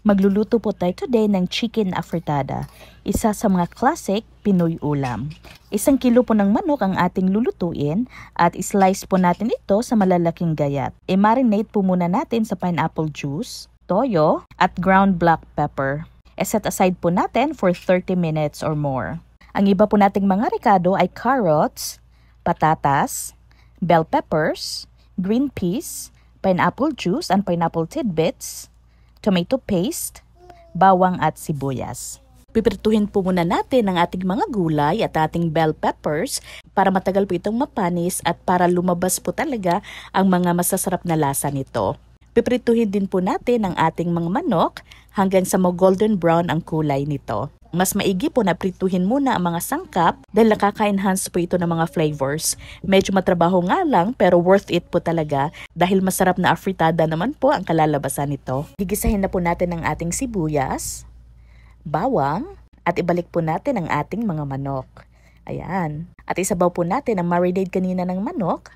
Magluluto po tayo today ng chicken afritada, isa sa mga classic Pinoy ulam. 1 kilo po ng manok ang ating lulutuin at slice po natin ito sa malalaking gayat. I-marinate po muna natin sa pineapple juice, toyo at ground black pepper. Set aside po natin for 30 minutes or more. Ang iba po nating mga rekado ay carrots, patatas, bell peppers, green peas, pineapple juice and pineapple tidbits, tomato paste, bawang at sibuyas. Pipirituhin po muna natin ang ating mga gulay at ating bell peppers para matagal po itong mapanis at para lumabas po talaga ang mga masasarap na lasa nito. Pipirituhin din po natin ang ating mga manok hanggang sa golden brown ang kulay nito. Mas maigi po na prituhin muna ang mga sangkap dahil nakaka-enhance po ito ng mga flavors. Medyo matrabaho nga lang pero worth it po talaga dahil masarap na afritada naman po ang kalalabasan nito. Gigisahin na po natin ang ating sibuyas, bawang at ibalik po natin ang ating mga manok. Ayan. At isabaw po natin ang marinade kanina ng manok.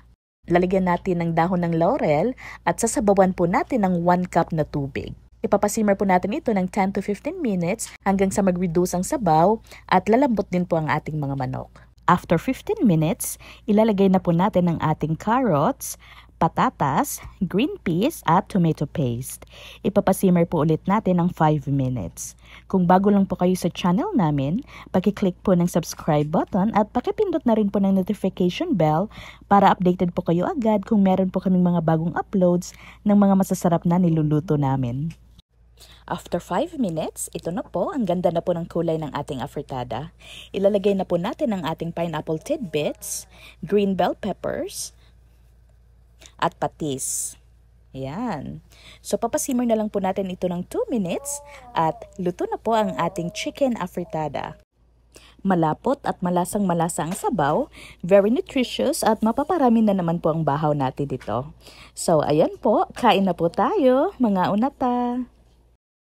Lalagyan natin ng dahon ng laurel at sasabawan po natin ng 1 cup na tubig. Ipapasimmer po natin ito ng 10 to 15 minutes hanggang sa mag-reduce ang sabaw at lalambot din po ang ating mga manok. After 15 minutes, ilalagay na po natin ang ating carrots, patatas, green peas at tomato paste. Ipapasimmer po ulit natin ng 5 minutes. Kung bago lang po kayo sa channel namin, paki-click po ng subscribe button at pakipindot na rin po ng notification bell para updated po kayo agad kung meron po kaming mga bagong uploads ng mga masasarap na niluluto namin. After 5 minutes, ito na po, ang ganda na po ng kulay ng ating afritada. Ilalagay na po natin ang ating pineapple tidbits, green bell peppers, at patis. Ayan. So, papasimmer na lang po natin ito ng 2 minutes at luto na po ang ating chicken afritada. Malapot at malasang-malasa ang sabaw, very nutritious at mapaparami na naman po ang bahaw natin dito. So, ayan po, kain na po tayo, mga unata.